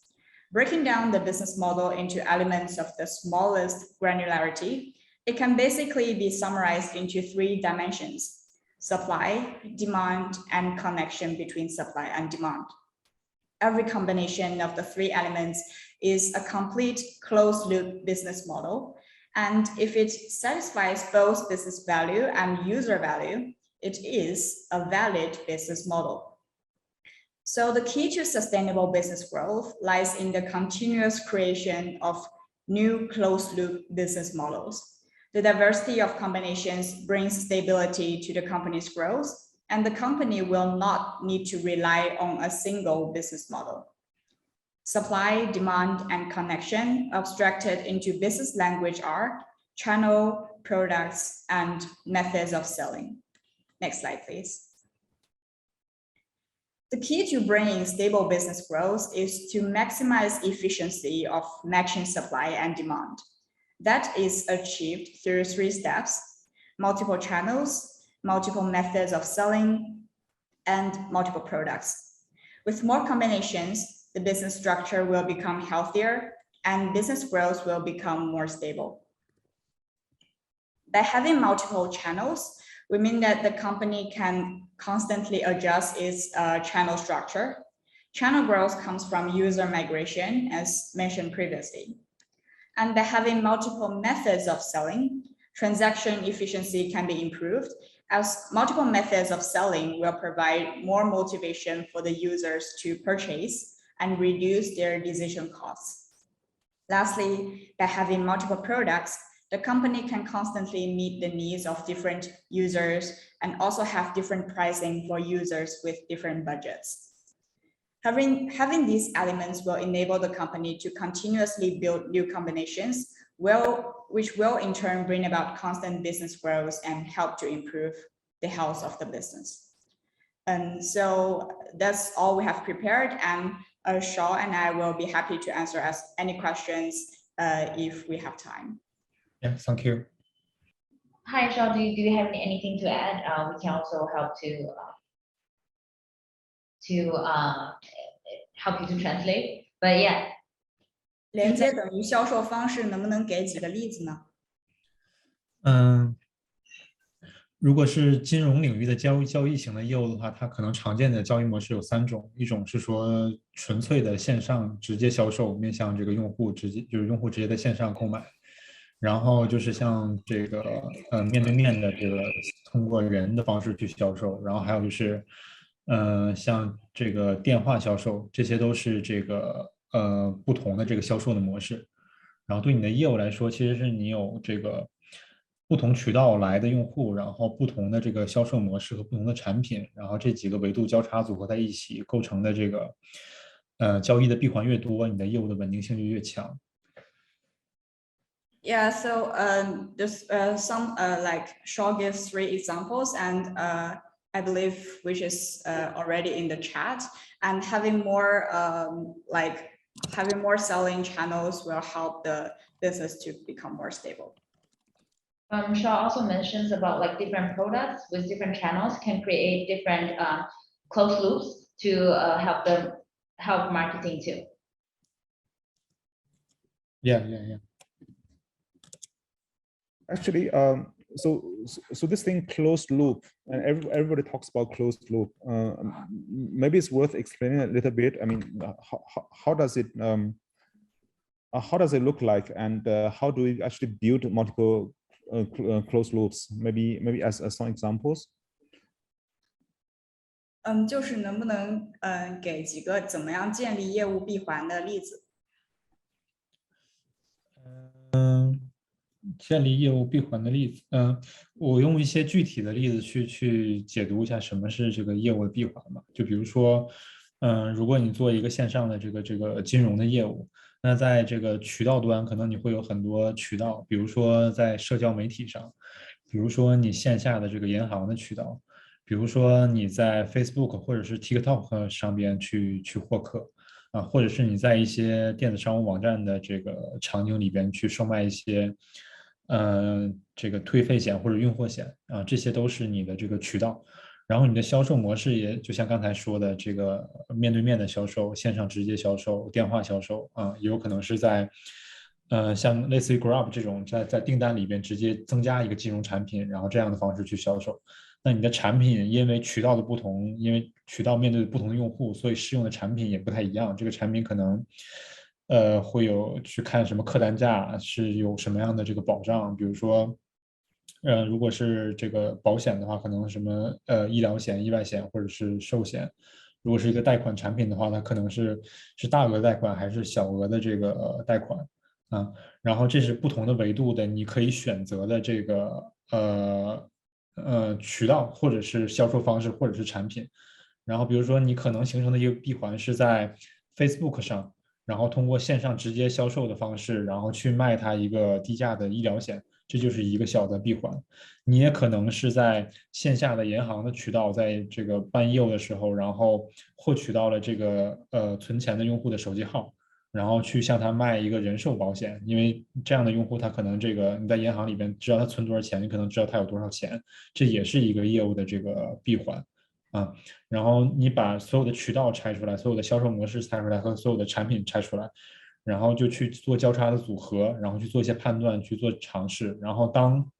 Breaking down the business model into elements of the smallest granularity, it can basically be summarized into 3 dimensions: supply, demand, and connection between supply and demand. Every combination of the 3 elements is a complete closed-loop business model. And if it satisfies both business value and user value, it is a valid business model. So the key to sustainable business growth lies in the continuous creation of new closed-loop business models. The diversity of combinations brings stability to the company's growth, and the company will not need to rely on a single business model. Supply, demand, and connection abstracted into business language are channel, products, and methods of selling. Next slide, please. The key to bringing stable business growth is to maximize efficiency of matching supply and demand. That is achieved through 3 steps: multiple channels, multiple methods of selling, and multiple products. With more combinations, the business structure will become healthier and business growth will become more stable. By having multiple channels, we mean that the company can constantly adjust its channel structure. Channel growth comes from user migration, as mentioned previously. And by having multiple methods of selling, transaction efficiency can be improved, as multiple methods of selling will provide more motivation for the users to purchase and reduce their decision costs. Lastly, by having multiple products, the company can constantly meet the needs of different users and also have different pricing for users with different budgets. Having these elements will enable the company to continuously build new combinations, which will in turn bring about constant business growth and help to improve the health of the business. And so that's all we have prepared, and Shaw and I will be happy to answer any questions if we have time. Yeah, thank you. Hi, Shaw, do you have anything to add? We can also help help you to translate. But yeah. 连接等于销售方式，能不能给几个例子呢？如果是金融领域的交易型的业务的话，它可能常见的交易模式有3种，一种是说纯粹的线上直接销售，面向这个用户直接就是用户直接在线上购买，然后就是像这个面对面的这个通过人的方式去销售，然后还有就是像这个电话销售，这些都是这个不同的这个销售的模式。然后对你的业务来说，其实是你有这个不同渠道来的用户，然后不同的这个销售模式和不同的产品，然后这几个维度交叉组合在一起构成的这个交易的闭环越多，你的业务的稳定性就越强。Yeah, so there's some like Shaw gives 3 examples, and I believe which is already in the chat. And having more having more selling channels will help the business to become more stable. Shaw also mentions about like different products with different channels can create different closed loops to help marketing too. Yeah. Actually, so this thing closed loop, and everybody talks about closed loop. Maybe it's worth explaining a little bit. I mean, how does it look like, and how do we actually build multiple closed loops? Maybe as some examples. 就是能不能给几个怎么样建立业务闭环的例子？建立业务闭环的例子，我用一些具体的例子去解读一下什么是这个业务的闭环吧。就比如说，如果你做一个线上的这个金融的业务，那在这个渠道端，可能你会有很多渠道，比如说在社交媒体上，比如说你线下的这个银行的渠道，比如说你在 Facebook 或者是 TikTok 上边去获客。或者是你在一些电子商务网站的这个场景里边去售卖一些，这个退费险或者运货险啊，这些都是你的这个渠道。然后你的销售模式也就像刚才说的，这个面对面的销售、线上直接销售、电话销售啊，也有可能是在，像类似于 Grab 这种在订单里边直接增加一个金融产品，然后这样的方式去销售。那你的产品因为渠道的不同，因为渠道面对不同的用户，所以适用的产品也不太一样。这个产品可能，会有去看什么客单价是有什么样的这个保障，比如说，如果是这个保险的话，可能什么医疗险、意外险或者是寿险。如果是一个贷款产品的话，它可能是大额贷款还是小额的这个贷款啊。然后这是不同的维度的，你可以选择的这个渠道或者是销售方式或者是产品，然后比如说你可能形成的一个闭环是在 Facebook 上，然后通过线上直接销售的方式，然后去卖它一个低价的医疗险，这就是一个小的闭环。你也可能是在线下的银行的渠道，在这个办业务的时候，然后获取到了这个存钱的用户的手机号。然后去向他卖一个人寿保险，因为这样的用户他可能这个你在银行里边知道他存多少钱，你可能知道他有多少钱，这也是一个业务的这个闭环啊。然后你把所有的渠道拆出来，所有的销售模式拆出来和所有的产品拆出来，然后就去做交叉的组合，然后去做一些判断，去做尝试。然后当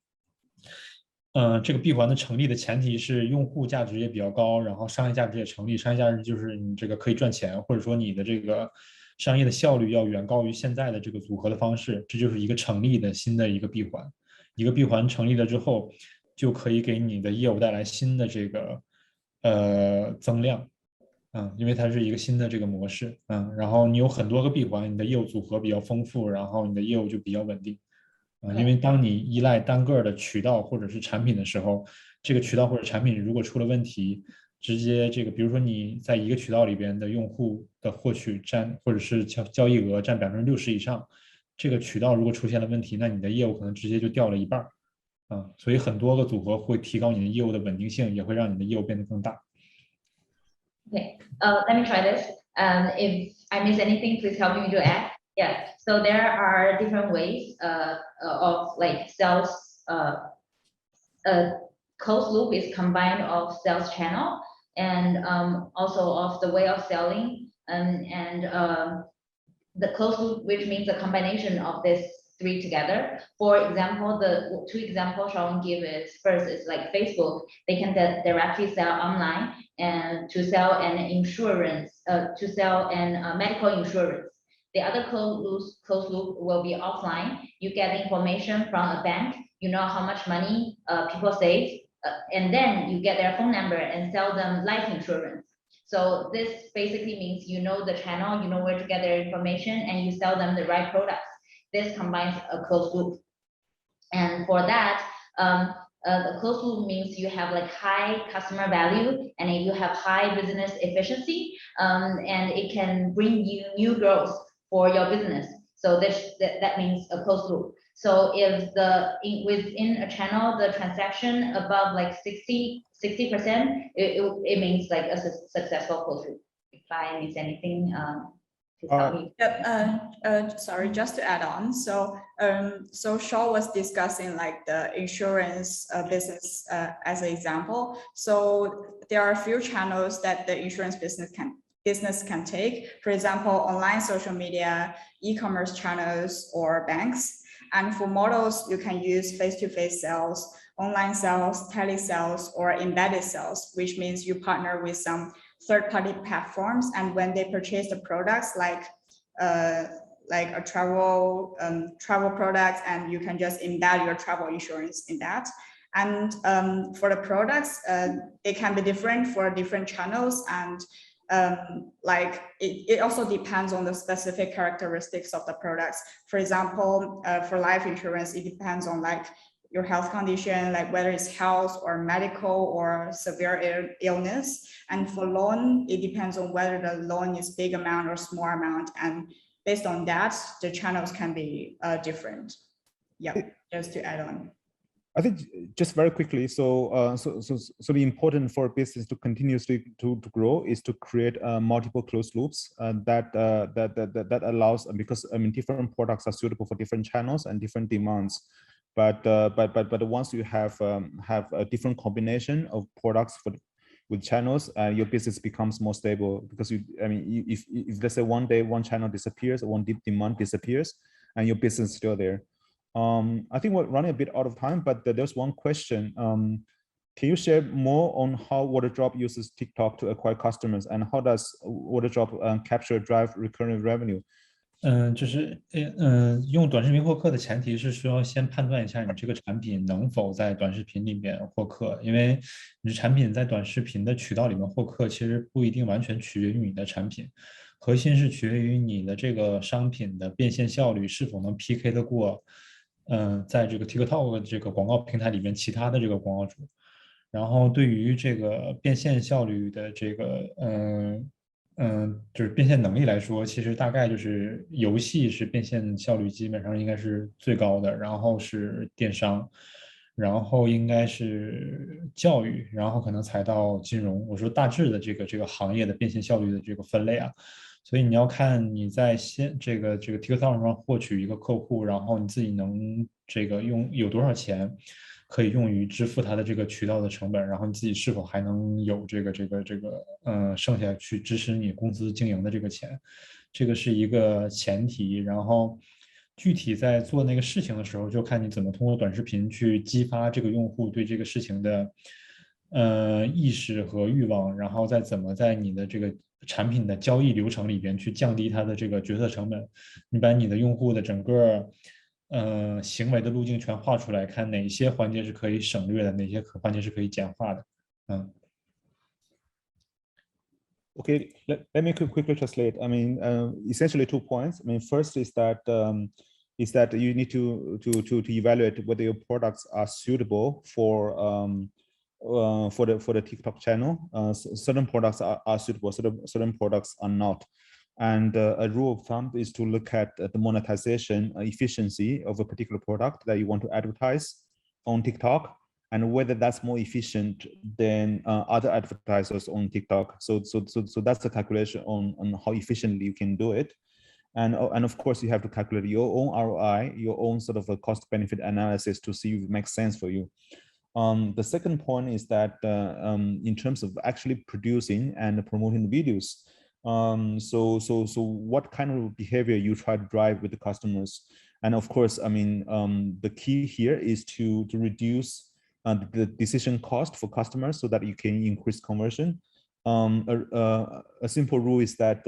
这个闭环的成立的前提是用户价值也比较高，然后商业价值也成立。商业价值就是你这个可以赚钱，或者说你的这个商业的效率要远高于现在的这个组合的方式，这就是一个成立的新的一个闭环。一个闭环成立了之后，就可以给你的业务带来新的这个增量，因为它是一个新的这个模式，然后你有很多个闭环，你的业务组合比较丰富，然后你的业务就比较稳定。因为当你依赖单个的渠道或者是产品的时候，这个渠道或者产品如果出了问题，直接这个，比如说你在一个渠道里边的用户的获取占或者是交易额占60%以上，这个渠道如果出现了问题，那你的业务可能直接就掉了一半所以很多个组合会提高你的业务的稳定性，也会让你的业务变得更大。Okay, let me try this. If I miss anything, please help me to add. Yeah, so there are different ways of like sales. Closed loop is combined of sales channel and also of the way of selling The closed loop, which means a combination of these three together. For example, the two examples I will give is first is like Facebook. They can directly sell online and to sell an insurance, medical insurance. The other closed loop will be offline. You get information from a bank. You know how much money people save, and then you get their phone number and sell them life insurance. So this basically means you know the channel, you know where to get their information, and you sell them the right products. This combines a closed loop. And for that, the closed loop means you have like high customer value and you have high business efficiency, and it can bring you new growth for your business. So that means a closed loop. So if within a channel, the transaction above like 60%, it means like a successful closed loop. If I miss anything, please tell me. Sorry, just to add on. So, so Shaw was discussing like the insurance business as an example. So there are a few channels that the insurance business can take. For example, online social media, e-commerce channels, or banks. And for models, you can use face-to-face sales, online sales, telesales, or embedded sales, which means you partner with some third-party platforms, and when they purchase the products like a travel product, and you can just embed your travel insurance in that. And for the products, it can be different for different channels, and like it also depends on the specific characteristics of the products. For example, for life insurance, it depends on like your health condition, like whether it's health or medical or severe illness. And for loan, it depends on whether the loan is big amount or small amount. And based on that, the channels can be different. Yeah, just to add on. I think just very quickly, so the important for a business to continuously to grow is to create multiple closed loops that allows, because I mean different products are suitable for different channels and different demands, but once you have a different combination of products with channels, your business becomes more stable, because if let's say one day one channel disappears or one demand disappears, and your business is still there. I think we're running a bit out of time, but there's one question. Can you share more on how Waterdrop uses TikTok to acquire customers, and how does Waterdrop drive recurring revenue? 用短视频获客的前提是需要先判断一下你这个产品能否在短视频里面获客，因为你的产品在短视频的渠道里面获客，其实不一定完全取决于你的产品，核心是取决于你的这个商品的变现效率是否能 PK 得过，在这个 TikTok 这个广告平台里面其他的这个广告主。然后对于这个变现效率的这个就是变现能力来说，其实大概就是游戏是变现效率基本上应该是最高的，然后是电商，然后应该是教育，然后可能才到金融。我说大致的这个行业的变现效率的这个分类啊，所以你要看你在这个 TikTok 上获取一个客户，然后你自己能有多少钱可以用于支付它的这个渠道的成本，然后你自己是否还能有剩下去支持你公司经营的这个钱，这个是一个前提。然后具体在做那个事情的时候，就看你怎么通过短视频去激发这个用户对这个事情的意识和欲望，然后再怎么在你的这个产品的交易流程里边去降低它的这个决策成本。你把你的用户的整个行为的路径全画出来，看哪些环节是可以省略的，哪些环节是可以简化的。Okay, let me quickly translate. I mean, essentially 2 points. I mean, first is that you need to evaluate whether your products are suitable for the TikTok channel. Certain products are suitable, certain products are not. And a rule of thumb is to look at the monetization efficiency of a particular product that you want to advertise on TikTok, and whether that's more efficient than other advertisers on TikTok. So that's the calculation on how efficiently you can do it. And of course, you have to calculate your own ROI, your own sort of a cost benefit analysis to see if it makes sense for you. The second point is that in terms of actually producing and promoting the videos, So what kind of behavior you try to drive with the customers? And of course, I mean, the key here is to reduce the decision cost for customers so that you can increase conversion. A simple rule is that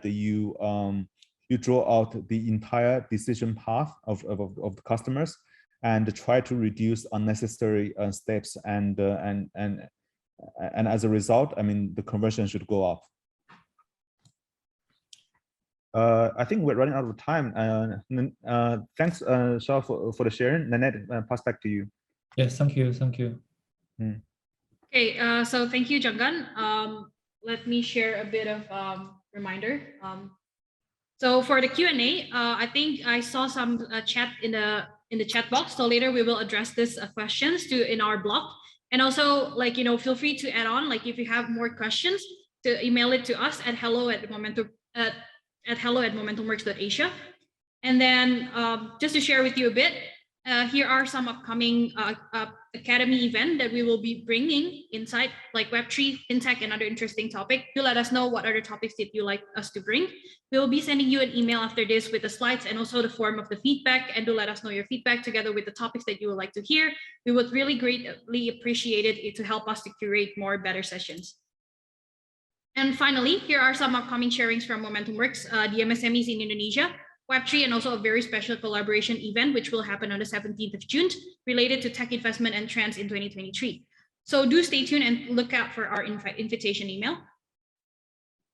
you draw out the entire decision path of the customers and try to reduce unnecessary steps, and as a result, I mean, the conversion should go up. I think we're running out of time. Thanks, Shao, for the sharing. Nanette, pass back to you. Yes, thank you, thank you. Okay, so thank you, Junggan. Let me share a bit of reminder. So for the Q&A, I think I saw some chat in the chat box. So later we will address this questions in our blog. And also, like, you know, feel free to add on, like, if you have more questions, to email it to us at hello@momentumworks.asia. And then just to share with you a bit, here are some upcoming Academy event that we will be bringing inside, like Web3, fintech, and other interesting topic. Do let us know what other topics that you like us to bring. We will be sending you an email after this with the slides and also the form of the feedback. And do let us know your feedback together with the topics that you would like to hear. We would really greatly appreciate it to help us to curate more better sessions. And finally, here are some upcoming sharings from Momentum Works, the MSMEs in Indonesia, Web3, and also a very special collaboration event, which will happen on the 17th of June, related to tech investment and trends in 2023. So do stay tuned and look out for our invitation email.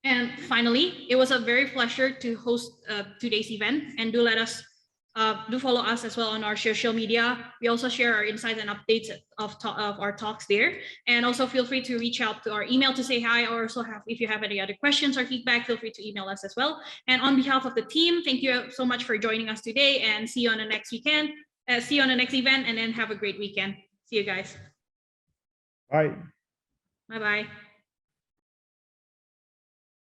And finally, it was a very pleasure to host today's event, and do follow us as well on our social media. We also share our insights and updates of our talks there. And also feel free to reach out to our email to say hi, or also if you have any other questions or feedback, feel free to email us as well. And on behalf of the team, thank you so much for joining us today, and see you on the next weekend. See you on the next event, and then have a great weekend. See you guys. Bye. Bye-bye.